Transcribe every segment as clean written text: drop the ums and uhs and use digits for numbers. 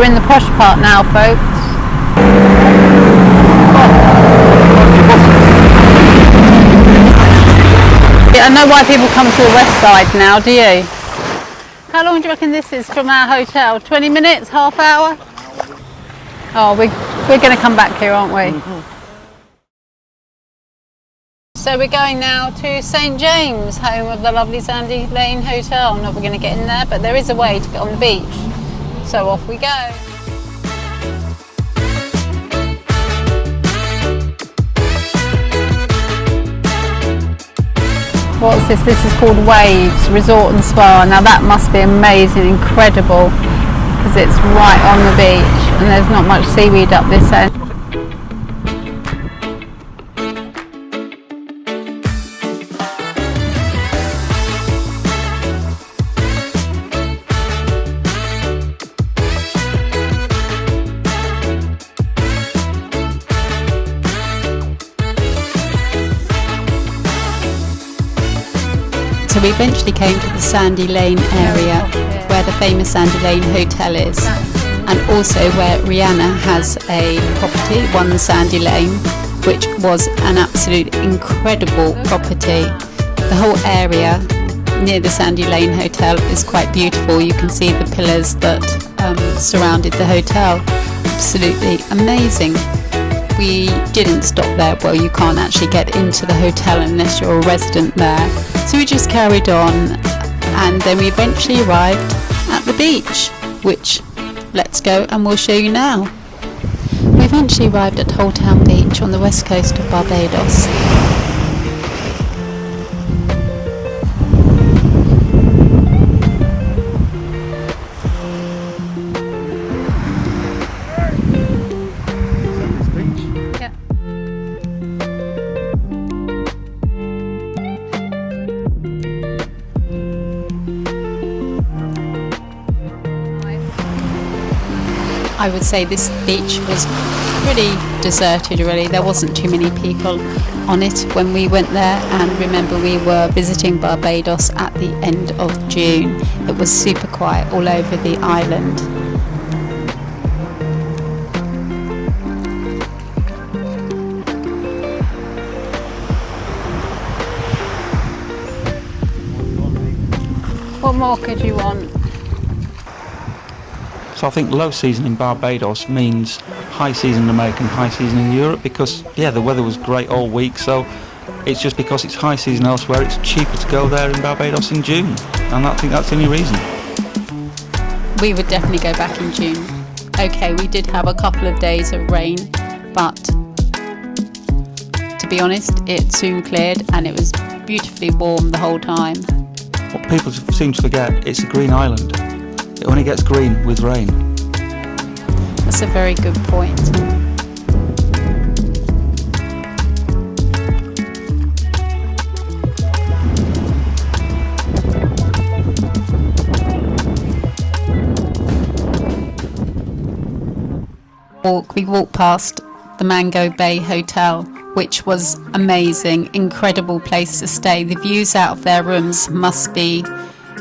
We're in the posh part now, folks. I know why people come to the west side now, do you? How long do you reckon this is from our hotel? 20 minutes? Half hour? Oh, we're going to come back here, aren't we? So we're going now to St James, home of the lovely Sandy Lane Hotel. Not we're going to get in there, but there is a way to get on the beach. So off we go. What's this? This is called Waves Resort and Spa. Now that must be amazing, incredible, because it's right on the beach and there's not much seaweed up this end. So we eventually came to the Sandy Lane area where the famous Sandy Lane Hotel is, and also where Rihanna has a property, One Sandy Lane, which was an absolute incredible property. The whole area near the Sandy Lane Hotel is quite beautiful. You can see the pillars that surrounded the hotel. Absolutely amazing. We didn't stop there. Well, you can't actually get into the hotel unless you're a resident there. So we just carried on, and then we eventually arrived at the beach, which let's go and we'll show you now. We eventually arrived at Holetown Beach on the west coast of Barbados. I would say this beach was pretty deserted really. There wasn't too many people on it when we went there, and remember we were visiting Barbados at the end of June. It was super quiet all over the island. What more could you want? So I think low season in Barbados means high season in America and high season in Europe, because the weather was great all week, so it's just because it's high season elsewhere it's cheaper to go there in Barbados in June, and I think that's the only reason. We would definitely go back in June. Okay, we did have a couple of days of rain, but to be honest it soon cleared and it was beautifully warm the whole time. What people seem to forget, it's a green island. It only gets green with rain. That's a very good point. We walked past the Mango Bay Hotel, which was amazing, incredible place to stay. The views out of their rooms must be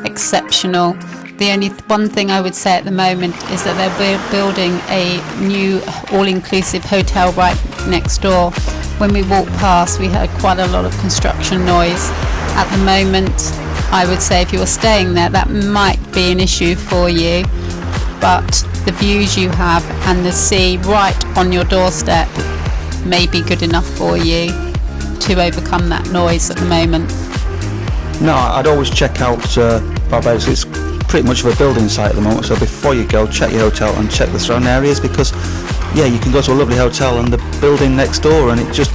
exceptional. The only one thing I would say at the moment is that they're building a new all-inclusive hotel right next door. When we walked past, we heard quite a lot of construction noise. At the moment, I would say if you were staying there, that might be an issue for you. But the views you have and the sea right on your doorstep may be good enough for you to overcome that noise at the moment. No, I'd always check out Barbados. It's pretty much of a building site at the moment, so before you go, check your hotel and check the surrounding areas, because you can go to a lovely hotel and the building next door and it just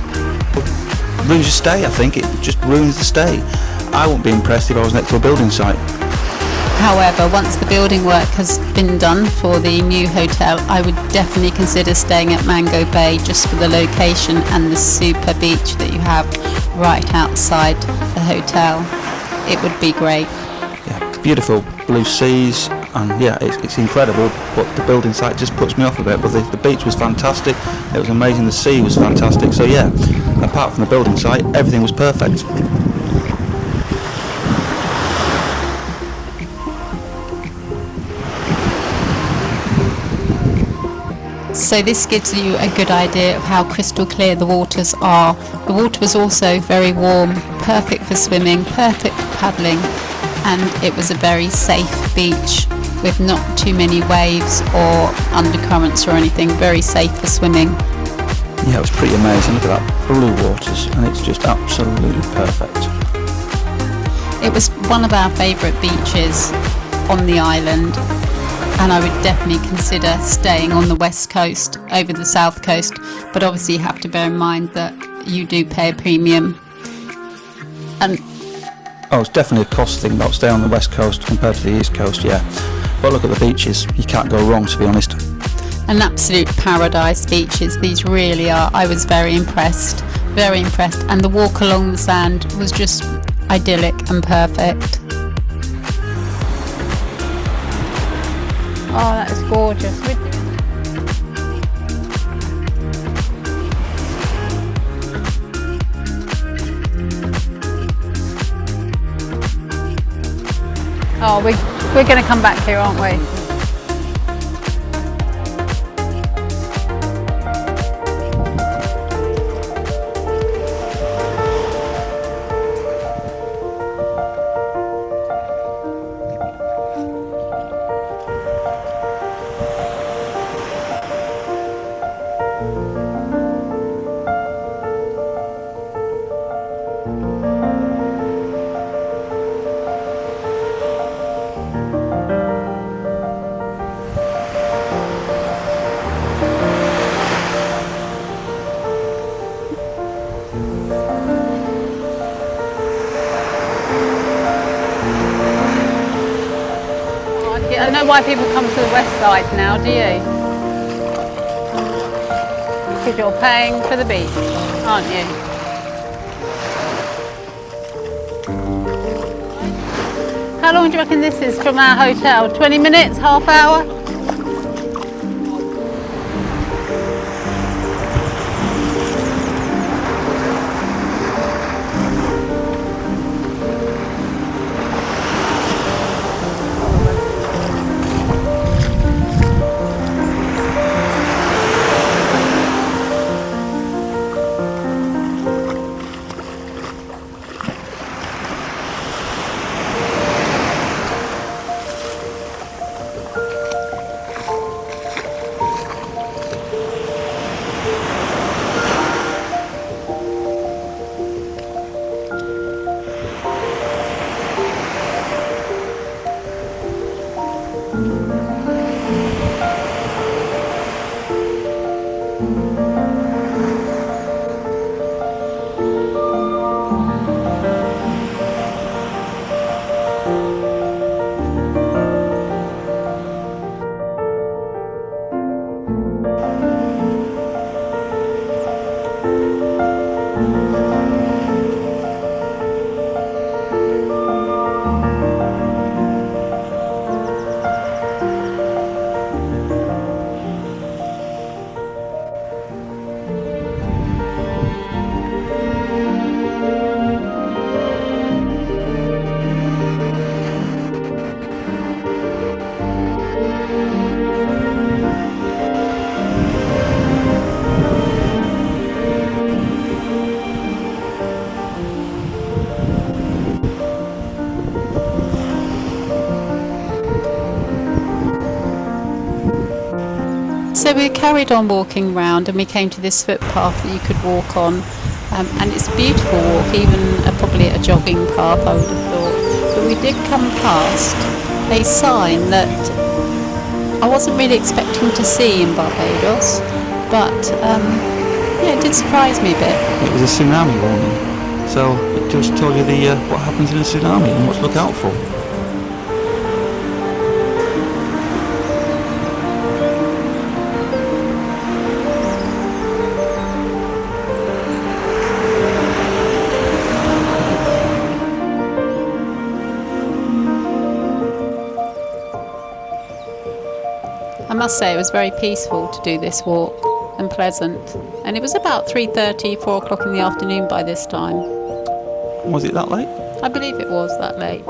ruins your stay. I think it just ruins the stay. I wouldn't be impressed if I was next to a building site. However, once the building work has been done for the new hotel, I would definitely consider staying at Mango Bay just for the location and the super beach that you have right outside the hotel. It would be great. Beautiful blue seas, and it's incredible, but the building site just puts me off a bit. But the beach was fantastic, it was amazing, the sea was fantastic, so apart from the building site, everything was perfect. So this gives you a good idea of how crystal clear the waters are. The water was also very warm, perfect for swimming, perfect for paddling, and it was a very safe beach with not too many waves or undercurrents or anything, very safe for swimming. Yeah, it was pretty amazing. Look at that blue waters, and it's just absolutely perfect. It was one of our favourite beaches on the island, and I would definitely consider staying on the west coast over the south coast, but obviously you have to bear in mind that you do pay a premium. And oh, it's definitely a cost thing about staying on the west coast compared to the east coast, yeah. But look at the beaches, you can't go wrong, to be honest. an absolute paradise beaches, these really are. I was very impressed, and the walk along the sand was just idyllic and perfect. Oh, that is gorgeous. Oh, we're going to come back here, aren't we? I don't know why people come to the west side now, do you? Because you're paying for the beach, aren't you? How long do you reckon this is from our hotel? 20 minutes, half hour? So we carried on walking round and we came to this footpath that you could walk on, and it's a beautiful walk, even probably a jogging path I would have thought. But we did come past a sign that I wasn't really expecting to see in Barbados, but yeah, it did surprise me a bit. It was a tsunami warning, so it just told you what happens in a tsunami and what to look out for. I must say it was very peaceful to do this walk and pleasant, and it was about 3:30, 4 o'clock in the afternoon by this time. Was it that late? I believe it was that late.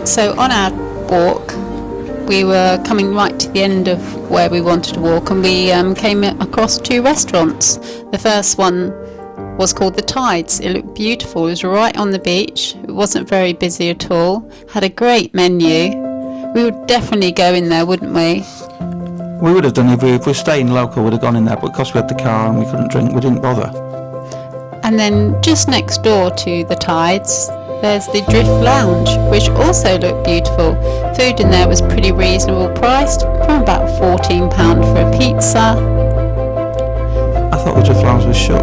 So on our walk, we were coming right to the end of where we wanted to walk, and we came across 2 restaurants. The first one was called The Tides. It looked beautiful. It was right on the beach. It wasn't very busy at all. Had a great menu. We would definitely go in there, wouldn't we? We would have done if we're staying local, we'd have gone in there, but because we had the car and we couldn't drink, we didn't bother. And then just next door to The Tides, there's the Drift Lounge, which also looked beautiful. Food in there was pretty reasonable priced, from about £14 for a pizza. I thought the Drift Lounge was shut.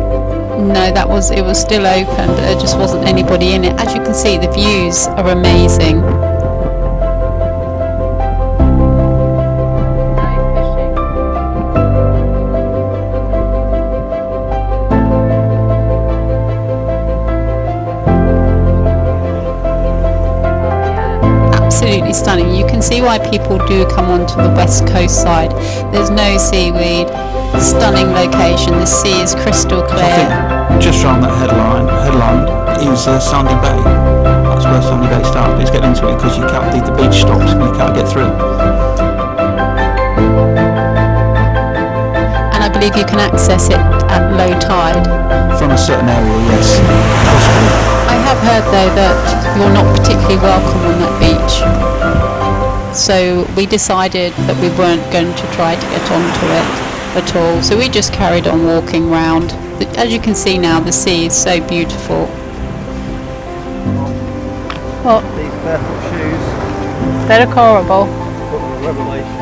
No, it was still open, but there just wasn't anybody in it. As you can see, the views are amazing. Absolutely stunning. You can see why people do come onto the west coast side. There's no seaweed, stunning location, the sea is crystal I clear. think just round that headland is Sandy Bay. That's where Sandy Bay starts. Please get into it because the beach stops and you can't get through. And I believe you can access it at low tide. From a certain area, yes. Possibly. I have heard though that you're not particularly welcome on that beach. So we decided that we weren't going to try to get onto it at all. So we just carried on walking round. As you can see now, the sea is so beautiful. What? These barefoot shoes. They're horrible. Revelation.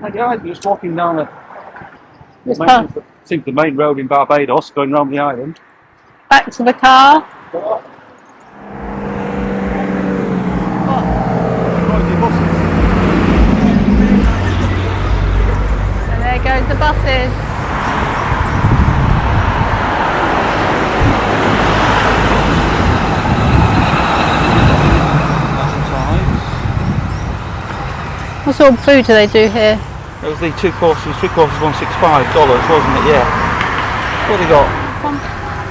Hi guys, we're just walking down the main road in Barbados, going around the island. Back to the car. And there goes the buses. What sort of food do they do here? It was the two courses $165, wasn't it? Yeah. What have you got?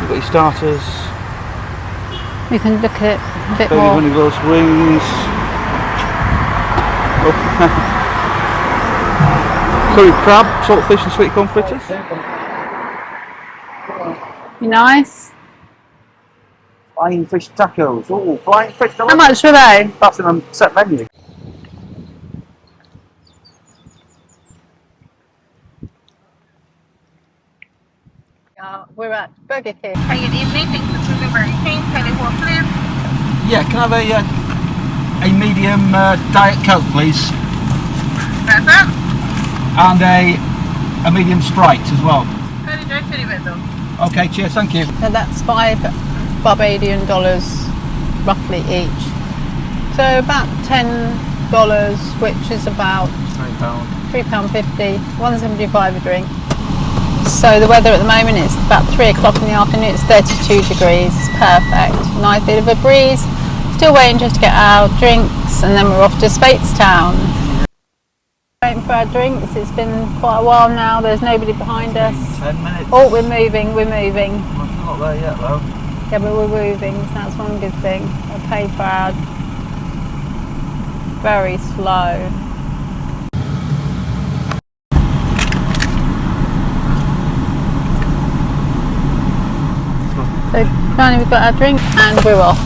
You've got your starters. You can look at it a bit Baby more. honey roast wings. Curry crab, salt fish and sweet corn fritters. Be nice. Flying fish tacos. Oh, flying fish. How much were they? That's in a set menu. We're at Burger King. Hi, good evening. Thanks for choosing Burger King. Can I hold, please? Yeah, can I have a medium Diet Coke, please? That's it. And a medium Sprite as well. Very nice, very well. Okay, cheers, thank you. So that's $5 Barbadian roughly each. So about $10, which is about £3.50, $1.75 a drink. So the weather at the moment is about 3 o'clock in the afternoon, it's 32 degrees, it's perfect. Nice bit of a breeze. Still waiting just to get our drinks and then we're off to Speightstown. Waiting for our drinks, it's been quite a while now, there's nobody behind us. 10 minutes. Oh, we're moving. We're not there yet though. Yeah, but we're moving, so that's one good thing. I paid for our very slow. So finally we've got our drink and we're off.